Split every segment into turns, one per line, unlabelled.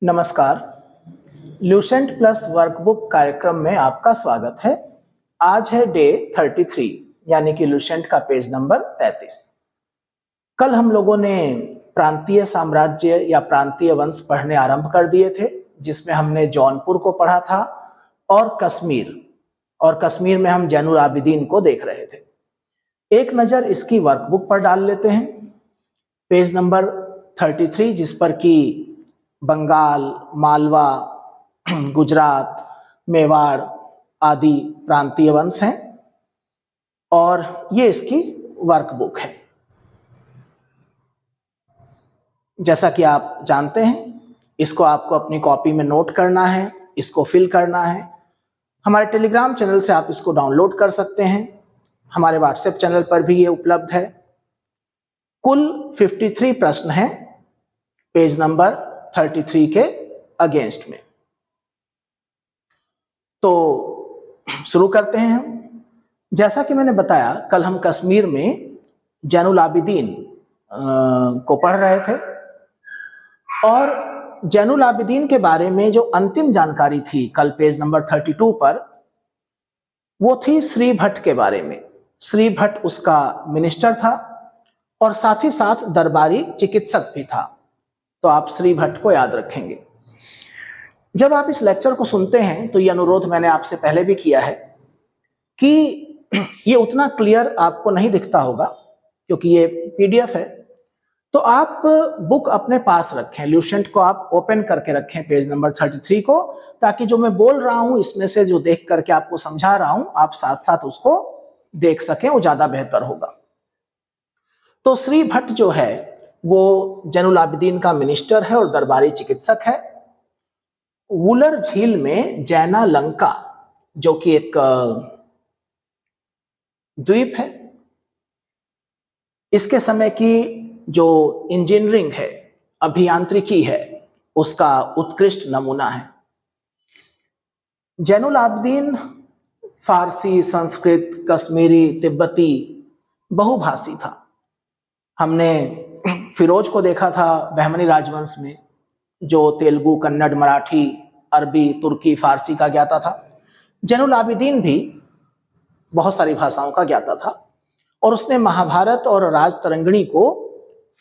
नमस्कार। Lucent plus workbook कार्यक्रम में आपका स्वागत है। आज है डे 33 यानी कि ल्यूसेंट का पेज नंबर 33। कल हम लोगों ने प्रांतीय साम्राज्य या प्रांतीय वंश पढ़ने आरंभ कर दिए थे, जिसमें हमने जौनपुर को पढ़ा था और कश्मीर में हम जैनुल आबिदीन को देख रहे थे। एक नज़र इसकी वर्कबुक पर डाल लेते हैं। पेज नंबर 33, जिस पर कि बंगाल, मालवा, गुजरात, मेवाड़ आदि प्रांतीय वंश हैं और ये इसकी वर्कबुक है। जैसा कि आप जानते हैं, इसको आपको अपनी कॉपी में नोट करना है, इसको फिल करना है। हमारे टेलीग्राम चैनल से आप इसको डाउनलोड कर सकते हैं। हमारे व्हाट्सएप चैनल पर भी ये उपलब्ध है। कुल 53 प्रश्न हैं पेज नंबर 33 के अगेंस्ट में। तो शुरू करते हैं हम। जैसा कि मैंने बताया, कल हम कश्मीर में जैनुल आबिदीन को पढ़ रहे थे और जैनुल आबिदीन के बारे में जो अंतिम जानकारी थी कल पेज नंबर 32 पर, वो थी श्री भट्ट के बारे में। श्री भट्ट उसका मिनिस्टर था और साथ ही साथ दरबारी चिकित्सक भी था। तो आप श्री भट्ट को याद रखेंगे। जब आप इस लेक्चर को सुनते हैं तो ये अनुरोध मैंने आपसे पहले भी किया है कि ये उतना क्लियर आपको नहीं दिखता होगा क्योंकि ये पीडीएफ है। तो आप बुक अपने पास रखें, ल्यूसेंट को आप ओपन करके रखें पेज नंबर 33 को, ताकि जो मैं बोल रहा हूं इसमें से जो देख करके आपको समझा रहा हूं, आप साथ साथ उसको देख सकें, वो ज्यादा बेहतर होगा। तो श्री भट्ट जो है वो जैनुल आबिदीन का मिनिस्टर है और दरबारी चिकित्सक है। वुलर झील में जैना लंका, जो कि एक द्वीप है, इसके समय की जो इंजीनियरिंग है, अभियांत्रिकी है, उसका उत्कृष्ट नमूना है। जैनुल आबिदीन फारसी, संस्कृत, कश्मीरी, तिब्बती बहुभाषी था। हमने फिरोज को देखा था बहमनी राजवंश में, जो तेलुगु, कन्नड़, मराठी, अरबी, तुर्की, फारसी का ज्ञाता था। जैनुल आबिदीन भी बहुत सारी भाषाओं का ज्ञाता था और उसने महाभारत और राजतरंगिणी को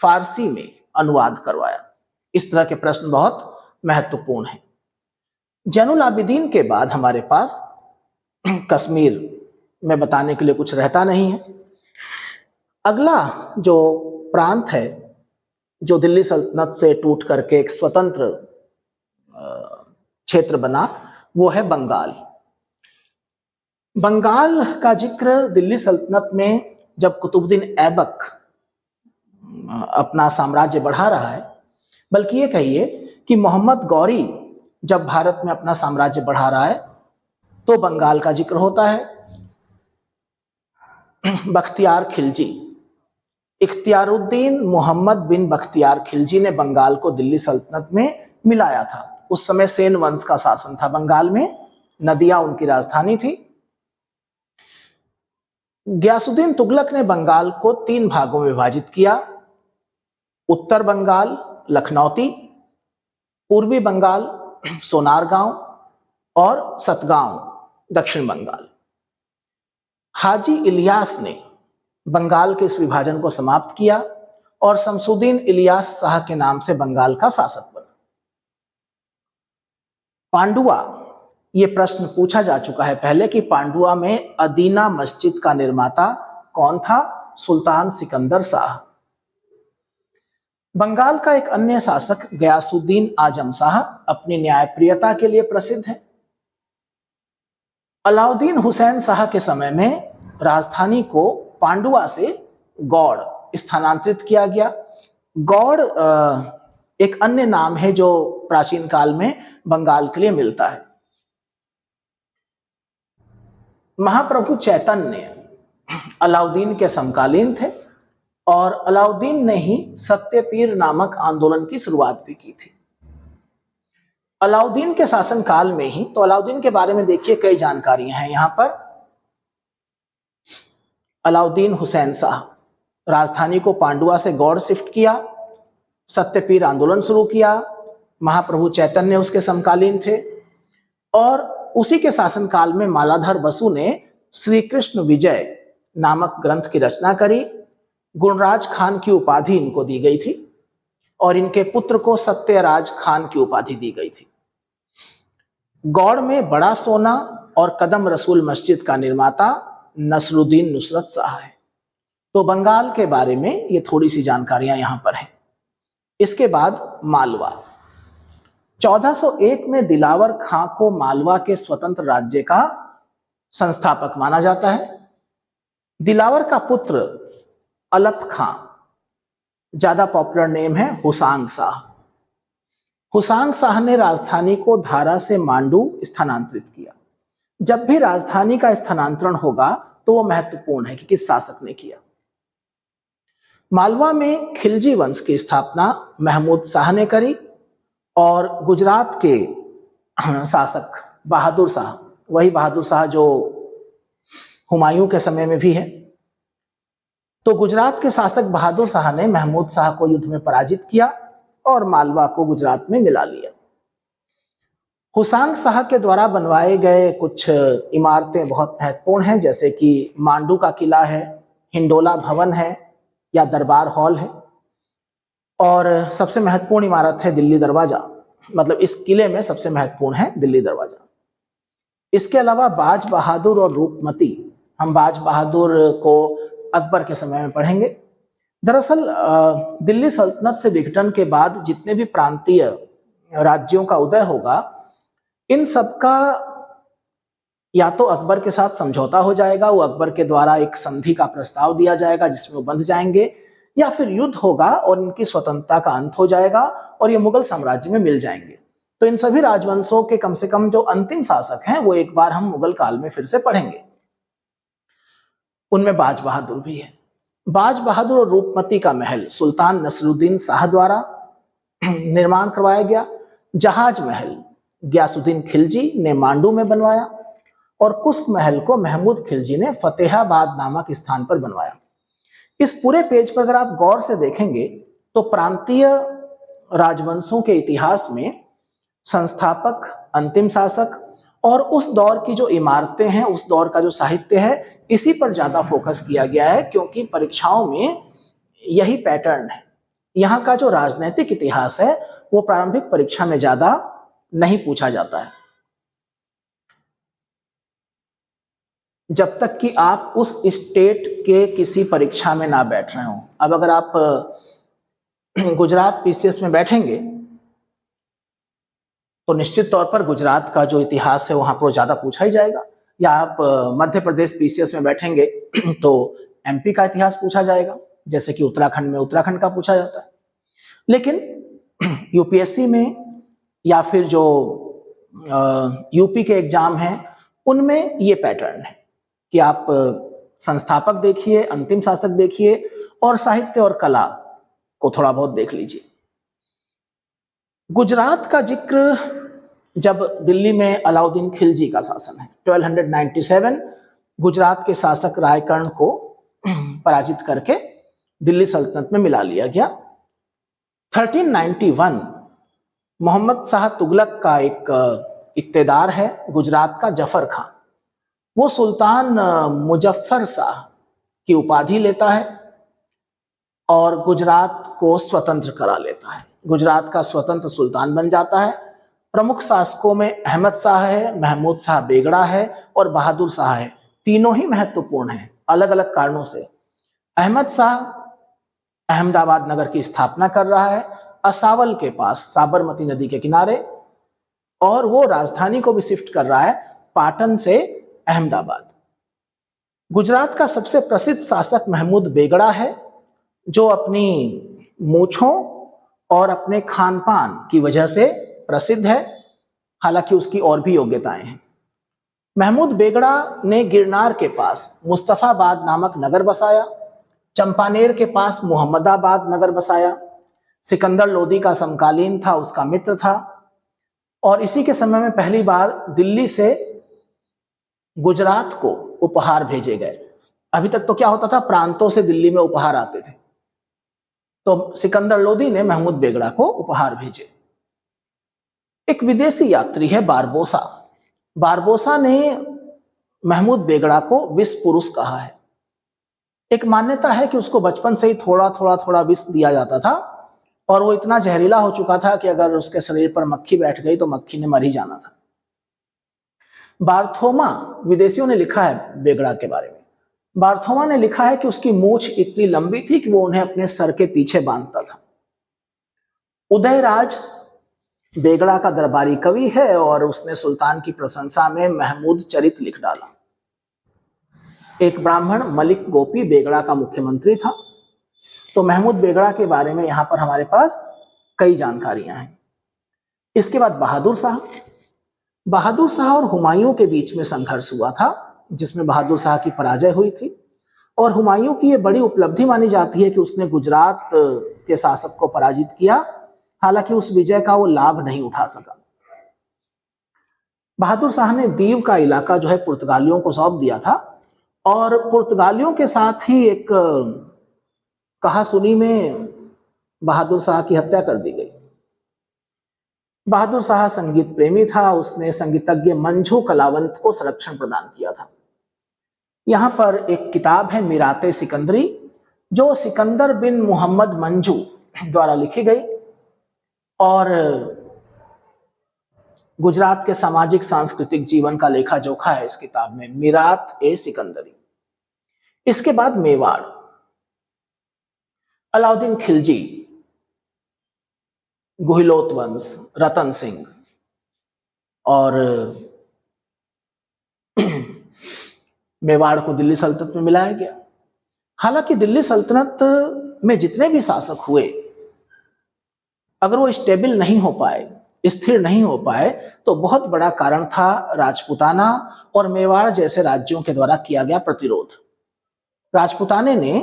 फारसी में अनुवाद करवाया। इस तरह के प्रश्न बहुत महत्वपूर्ण हैं। जैनुल आबिदीन के बाद हमारे पास कश्मीर में बताने के लिए कुछ रहता नहीं है। अगला जो प्रांत है, जो दिल्ली सल्तनत से टूट करके एक स्वतंत्र क्षेत्र बना, वो है बंगाल। बंगाल का जिक्र दिल्ली सल्तनत में जब कुतुबुद्दीन ऐबक अपना साम्राज्य बढ़ा रहा है, बल्कि ये कहिए कि मोहम्मद गौरी जब भारत में अपना साम्राज्य बढ़ा रहा है, तो बंगाल का जिक्र होता है। बख्तियार खिलजी, इख्तियारुद्दीन मोहम्मद बिन बख्तियार खिलजी ने बंगाल को दिल्ली सल्तनत में मिलाया था। उस समय सेन वंश का शासन था बंगाल में, नदिया उनकी राजधानी थी। गयासुद्दीन तुगलक ने बंगाल को 3 भागों में विभाजित किया: उत्तर बंगाल लखनौती, पूर्वी बंगाल सोनारगांव और सतगांव दक्षिण बंगाल। हाजी इलियास ने बंगाल के इस विभाजन को समाप्त किया और शमसुद्दीन इलियास शाह के नाम से बंगाल का शासक बना। पांडुआ, ये प्रश्न पूछा जा चुका है पहले कि पांडुआ में अदीना मस्जिद का निर्माता कौन था? सुल्तान सिकंदर शाह। बंगाल का एक अन्य शासक गयासुद्दीन आजम शाह अपनी न्यायप्रियता के लिए प्रसिद्ध है। अलाउद्दीन हुसैन शाह के समय में राजधानी को पांडुआ से गौड़ स्थानांतरित किया गया। गौड़ एक अन्य नाम है जो प्राचीन काल में बंगाल के लिए मिलता है। महाप्रभु चैतन्य अलाउद्दीन के समकालीन थे और अलाउद्दीन ने ही सत्यपीर नामक आंदोलन की शुरुआत भी की थी अलाउद्दीन के शासनकाल में ही। तो अलाउद्दीन के बारे में देखिए, कई जानकारियां हैं यहां पर। अलाउद्दीन हुसैन शाह राजधानी को पांडुआ से गौड़ शिफ्ट किया, सत्यपीर आंदोलन शुरू किया, महाप्रभु चैतन्य उसके समकालीन थे। और उसी के शासनकाल में मालाधर बसु ने श्री कृष्ण विजय नामक ग्रंथ की रचना करी। गुणराज खान की उपाधि इनको दी गई थी और इनके पुत्र को सत्यराज खान की उपाधि दी गई थी। गौड़ में बड़ा सोना और कदम रसूल मस्जिद का निर्माता नसरुद्दीन नुसरत शाह है। तो बंगाल के बारे में ये थोड़ी सी जानकारियां यहां पर हैं। इसके बाद मालवा। 1401 में दिलावर खां को मालवा के स्वतंत्र राज्य का संस्थापक माना जाता है। दिलावर का पुत्र अलप खां, ज्यादा पॉपुलर नेम है हुसांग शाह। हुसांग शाह ने राजधानी को धारा से मांडू स्थानांतरित किया। जब भी राजधानी का स्थानांतरण होगा तो वो महत्वपूर्ण है कि किस शासक ने किया। मालवा में खिलजी वंश की स्थापना महमूद शाह ने करी और गुजरात के शासक बहादुर शाह, वही बहादुर शाह जो हुमायूं के समय में भी है, तो गुजरात के शासक बहादुर शाह ने महमूद शाह को युद्ध में पराजित किया और मालवा को गुजरात में मिला लिया। हुसांग शाह के द्वारा बनवाए गए कुछ इमारतें बहुत महत्वपूर्ण हैं, जैसे कि मांडू का किला है, हिंडोला भवन है या दरबार हॉल है, और सबसे महत्वपूर्ण इमारत है दिल्ली दरवाजा। मतलब इस किले में सबसे महत्वपूर्ण है दिल्ली दरवाजा। इसके अलावा बाज बहादुर और रूपमती, हम बाज बहादुर को अकबर के समय में पढ़ेंगे। दरअसल दिल्ली सल्तनत से विघटन के बाद जितने भी प्रांतीय राज्यों का उदय होगा, इन सबका या तो अकबर के साथ समझौता हो जाएगा, वो अकबर के द्वारा एक संधि का प्रस्ताव दिया जाएगा जिसमें वो बंध जाएंगे, या फिर युद्ध होगा और इनकी स्वतंत्रता का अंत हो जाएगा और ये मुगल साम्राज्य में मिल जाएंगे। तो इन सभी राजवंशों के कम से कम जो अंतिम शासक हैं वो एक बार हम मुगल काल में फिर से पढ़ेंगे। उनमें बाज बहादुर भी है। बाज बहादुर और रूपमती का महल सुल्तान नसरुद्दीन शाह द्वारा निर्माण करवाया गया। जहाज महल गयासुद्दीन खिलजी ने मांडू में बनवाया और कुस्क महल को महमूद खिलजी ने फतेहाबाद नामक स्थान पर बनवाया। इस पूरे पेज पर अगर आप गौर से देखेंगे तो प्रांतीय राजवंशों के इतिहास में संस्थापक, अंतिम शासक और उस दौर की जो इमारतें हैं, उस दौर का जो साहित्य है, इसी पर ज्यादा फोकस किया गया है, क्योंकि परीक्षाओं में यही पैटर्न है। यहाँ का जो राजनीतिक इतिहास है वो प्रारंभिक परीक्षा में ज्यादा नहीं पूछा जाता है, जब तक कि आप उस स्टेट के किसी परीक्षा में ना बैठ रहे हो। अब अगर आप गुजरात पीसीएस में बैठेंगे तो निश्चित तौर पर गुजरात का जो इतिहास है वहां पर ज्यादा पूछा ही जाएगा, या आप मध्य प्रदेश पीसीएस में बैठेंगे तो एमपी का इतिहास पूछा जाएगा, जैसे कि उत्तराखंड में उत्तराखंड का पूछा जाता है। लेकिन यूपीएससी में या फिर जो यूपी के एग्जाम हैं उनमें ये पैटर्न है कि आप संस्थापक देखिए, अंतिम शासक देखिए और साहित्य और कला को थोड़ा बहुत देख लीजिए। गुजरात का जिक्र जब दिल्ली में अलाउद्दीन खिलजी का शासन है, 1297 गुजरात के शासक रायकर्ण को पराजित करके दिल्ली सल्तनत में मिला लिया गया। 1391 मोहम्मद शाह तुगलक का एक इक्तेदार है गुजरात का, जफर खां, वो सुल्तान मुजफ्फर शाह की उपाधि लेता है और गुजरात को स्वतंत्र करा लेता है। गुजरात का स्वतंत्र सुल्तान बन जाता है। प्रमुख शासकों में अहमद शाह है, महमूद शाह बेगड़ा है और बहादुर शाह है। तीनों ही महत्वपूर्ण हैं अलग अलग कारणों से। अहमद शाह अहमदाबाद नगर की स्थापना कर रहा है, असावल के पास साबरमती नदी के किनारे, और वो राजधानी को भी शिफ्ट कर रहा है पाटन से अहमदाबाद। गुजरात का सबसे प्रसिद्ध शासक महमूद बेगड़ा है, जो अपनी मूछों और अपने खान पान की वजह से प्रसिद्ध है, हालांकि उसकी और भी योग्यताएं हैं। महमूद बेगड़ा ने गिरनार के पास मुस्तफाबाद नामक नगर बसाया, चंपानेर के पास मुहम्मदाबाद नगर बसाया। सिकंदर लोदी का समकालीन था, उसका मित्र था, और इसी के समय में पहली बार दिल्ली से गुजरात को उपहार भेजे गए। अभी तक तो क्या होता था, प्रांतों से दिल्ली में उपहार आते थे, तो सिकंदर लोदी ने महमूद बेगड़ा को उपहार भेजे। एक विदेशी यात्री है बारबोसा। बारबोसा ने महमूद बेगड़ा को विष पुरुष कहा है। एक मान्यता है कि उसको बचपन से ही थोड़ा थोड़ा थोड़ा विष दिया जाता था और वो इतना जहरीला हो चुका था कि अगर उसके शरीर पर मक्खी बैठ गई तो मक्खी ने मर ही जाना था। बार्थोमा, विदेशियों ने लिखा है बेगड़ा के बारे में, बार्थोमा ने लिखा है कि उसकी मूंछ इतनी लंबी थी कि वो उन्हें अपने सर के पीछे बांधता था। उदयराज बेगड़ा का दरबारी कवि है और उसने सुल्तान की प्रशंसा में महमूद चरित लिख डाला। एक ब्राह्मण मलिक गोपी बेगड़ा का मुख्यमंत्री था। तो महमूद बेगड़ा के बारे में यहां पर हमारे पास कई जानकारियां हैं। इसके बाद बहादुर शाह। बहादुर शाह और हुमायूं के बीच में संघर्ष हुआ था जिसमें बहादुर शाह की पराजय हुई थी और हुमायूं की यह बड़ी उपलब्धि मानी जाती है कि उसने गुजरात के शासक को पराजित किया। हालांकि उस विजय का वो लाभ नहीं उठा सका। बहादुर शाह ने दीव का इलाका जो है पुर्तगालियों को सौंप दिया था और पुर्तगालियों के साथ ही एक कहासुनी में बहादुर शाह की हत्या कर दी गई। बहादुर शाह संगीत प्रेमी था। उसने संगीतज्ञ मंझू कलावंत को संरक्षण प्रदान किया था। यहां पर एक किताब है मीराते सिकंदरी जो सिकंदर बिन मोहम्मद मंझू द्वारा लिखी गई और गुजरात के सामाजिक सांस्कृतिक जीवन का लेखा जोखा है इस किताब में, मीरात ए सिकंदरी। इसके बाद मेवाड़, अलाउद्दीन खिलजी, गुहिलोत वंश, रतन सिंह और मेवाड़ को दिल्ली सल्तनत में मिलाया गया। हालांकि दिल्ली सल्तनत में जितने भी शासक हुए अगर वो स्टेबल नहीं हो पाए, स्थिर नहीं हो पाए, तो बहुत बड़ा कारण था राजपूताना और मेवाड़ जैसे राज्यों के द्वारा किया गया प्रतिरोध। राजपूताने ने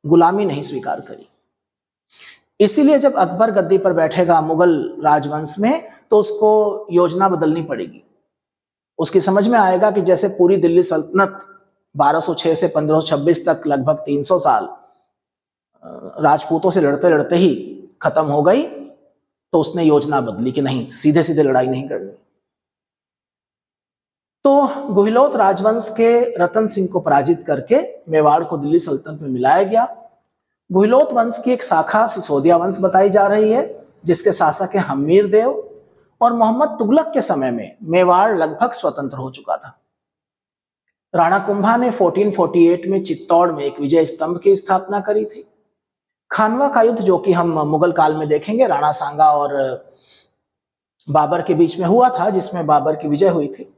गुलामी नहीं स्वीकार करी। इसीलिए जब अकबर गद्दी पर बैठेगा मुगल राजवंश में तो उसको योजना बदलनी पड़ेगी। उसकी समझ में आएगा कि जैसे पूरी दिल्ली सल्तनत 1206 से 1526 तक लगभग 300 साल राजपूतों से लड़ते लड़ते ही खत्म हो गई, तो उसने योजना बदली कि नहीं, सीधे सीधे लड़ाई नहीं करनी। तो गुहिलोत राजवंश के रतन सिंह को पराजित करके मेवाड़ को दिल्ली सल्तनत में मिलाया गया। गुहिलोत वंश की एक शाखा सिसोदिया वंश बताई जा रही है जिसके शासक है हमीर देव और मोहम्मद तुगलक के समय में मेवाड़ लगभग स्वतंत्र हो चुका था। राणा कुंभा ने 1448 में चित्तौड़ में एक विजय स्तंभ की स्थापना करी थी। खानवा का युद्ध जो कि हम मुगल काल में देखेंगे, राणा सांगा और बाबर के बीच में हुआ था जिसमें बाबर की विजय हुई थी।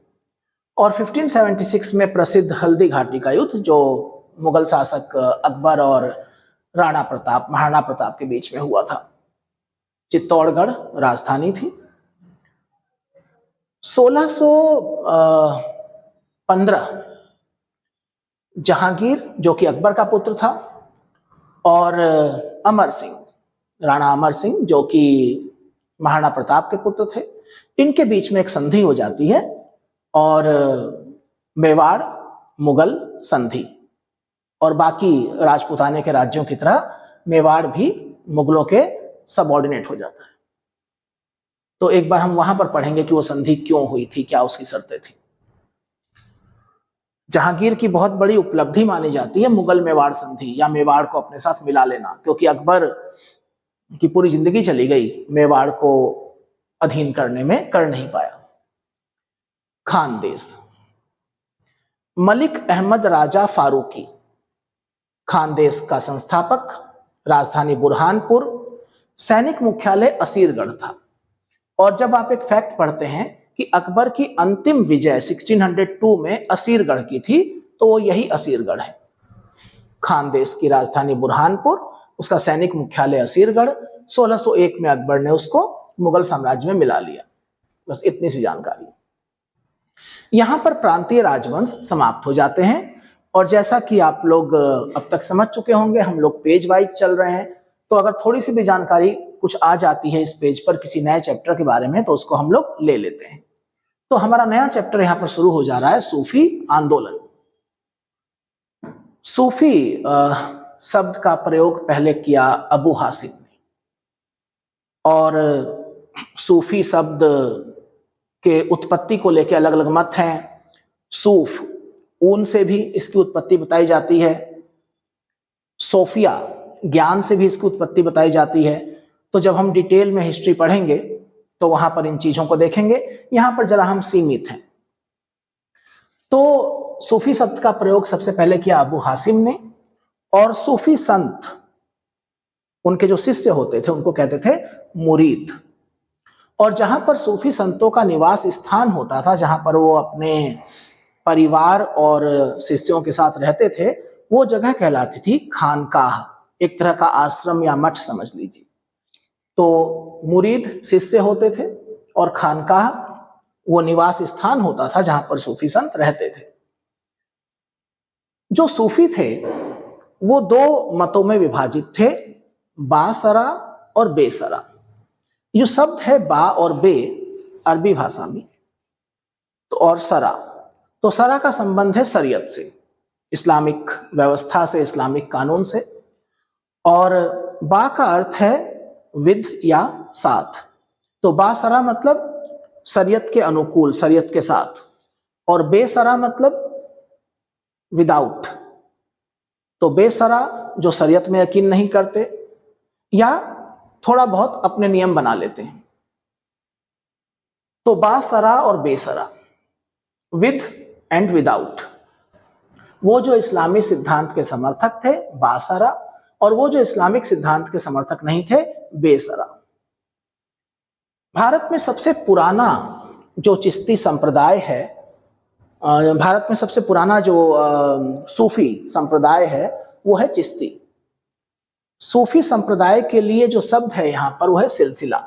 और 1576 में प्रसिद्ध हल्दी घाटी का युद्ध जो मुगल शासक अकबर और राणा प्रताप, महाराणा प्रताप के बीच में हुआ था। चित्तौड़गढ़ राजधानी थी। 1615 जहांगीर जो कि अकबर का पुत्र था और अमर सिंह, राणा अमर सिंह जो कि महाराणा प्रताप के पुत्र थे, इनके बीच में एक संधि हो जाती है और मेवाड़ मुगल संधि और बाकी राजपूताने के राज्यों की तरह मेवाड़ भी मुगलों के सबऑर्डिनेट हो जाता है। तो एक बार हम वहां पर पढ़ेंगे कि वो संधि क्यों हुई थी, क्या उसकी शर्तें थी। जहांगीर की बहुत बड़ी उपलब्धि मानी जाती है मुगल मेवाड़ संधि या मेवाड़ को अपने साथ मिला लेना, क्योंकि अकबर की पूरी जिंदगी चली गई मेवाड़ को अधीन करने में, कर नहीं पाया। खानदेश, मलिक अहमद राजा फारूकी खानदेश का संस्थापक, राजधानी बुरहानपुर, सैनिक मुख्यालय असीरगढ़ था। और जब आप एक फैक्ट पढ़ते हैं कि अकबर की अंतिम विजय 1602 में असीरगढ़ की थी, तो वो यही असीरगढ़ है। खानदेश की राजधानी बुरहानपुर, उसका सैनिक मुख्यालय असीरगढ़। 1601 में अकबर ने उसको मुगल साम्राज्य में मिला लिया। बस इतनी सी जानकारी। यहां पर प्रांतीय राजवंश समाप्त हो जाते हैं और जैसा कि आप लोग अब तक समझ चुके होंगे, हम लोग पेज वाइज चल रहे हैं, तो अगर थोड़ी सी भी जानकारी कुछ आ जाती है इस पेज पर किसी नए चैप्टर के बारे में तो उसको हम लोग ले लेते हैं। तो हमारा नया चैप्टर यहां पर शुरू हो जा रहा है, सूफी आंदोलन। सूफी शब्द का प्रयोग पहले किया अबू हासिम ने और सूफी शब्द के उत्पत्ति को लेकर अलग अलग मत हैं। सूफ, ऊन से भी इसकी उत्पत्ति बताई जाती है। सोफिया, ज्ञान से भी इसकी उत्पत्ति बताई जाती है। तो जब हम डिटेल में हिस्ट्री पढ़ेंगे तो वहां पर इन चीजों को देखेंगे। यहां पर जरा हम सीमित हैं। तो सूफी शब्द का प्रयोग सबसे पहले किया अबू हासिम ने, और सूफी संत, उनके जो शिष्य होते थे उनको कहते थे मुरीद। और जहां पर सूफी संतों का निवास स्थान होता था, जहां पर वो अपने परिवार और शिष्यों के साथ रहते थे, वो जगह कहलाती थी खानकाह, एक तरह का आश्रम या मठ समझ लीजिए। तो मुरीद शिष्य होते थे और खानकाह वो निवास स्थान होता था जहां पर सूफी संत रहते थे। जो सूफी थे वो दो मतों में विभाजित थे, बासरा और बेसरा। जो शब्द है बा और बे अरबी भाषा में, तो और सरा, तो सरा का संबंध है शरीयत से, इस्लामिक व्यवस्था से, इस्लामिक कानून से। और बा का अर्थ है विद या साथ। तो बासरा मतलब शरीयत के अनुकूल, शरीयत के साथ, और बेसरा मतलब विदाउट। तो बेसरा जो शरीयत में यकीन नहीं करते या थोड़ा बहुत अपने नियम बना लेते हैं। तो बासरा और बेसरा, विद एंड विदाउट। वो जो इस्लामी सिद्धांत के समर्थक थे बासरा, और वो जो इस्लामिक सिद्धांत के समर्थक नहीं थे बेसरा। भारत में सबसे पुराना जो चिश्ती संप्रदाय है, भारत में सबसे पुराना जो सूफी संप्रदाय है वो है चिश्ती। सूफी संप्रदाय के लिए जो शब्द है यहाँ पर वो है सिलसिला।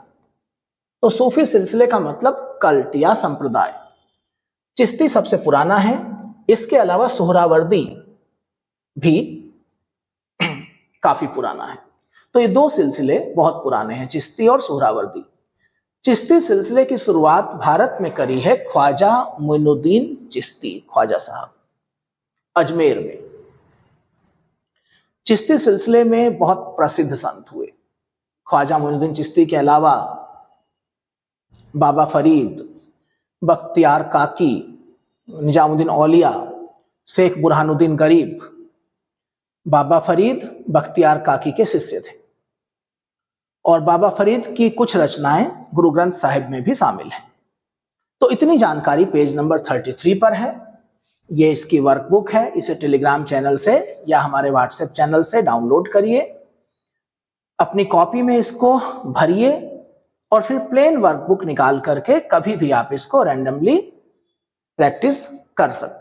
तो सूफी सिलसिले का मतलब कल्ट या संप्रदाय। चिश्ती सबसे पुराना है। इसके अलावा सोहरावर्दी भी काफी पुराना है। तो ये दो सिलसिले बहुत पुराने हैं, चिश्ती और सोहरावर्दी। चिश्ती सिलसिले की शुरुआत भारत में करी है ख्वाजा मोइनुद्दीन चिश्ती, ख्वाजा साहब, अजमेर में। चिश्ती सिलसिले में बहुत प्रसिद्ध संत हुए। ख्वाजा मोइनुद्दीन चिश्ती के अलावा बाबा फरीद, बख्तियार काकी, निजामुद्दीन औलिया, शेख बुरहानुद्दीन गरीब, बाबा फरीद बख्तियार काकी के शिष्य थे। और बाबा फरीद की कुछ रचनाएं गुरु ग्रंथ साहिब में भी शामिल हैं। तो इतनी जानकारी पेज नंबर 33 पर है। ये इसकी वर्कबुक है। इसे टेलीग्राम चैनल से या हमारे व्हाट्सएप चैनल से डाउनलोड करिए, अपनी कॉपी में इसको भरिए, और फिर प्लेन वर्कबुक निकाल करके कभी भी आप इसको रैंडमली प्रैक्टिस कर सकते हैं।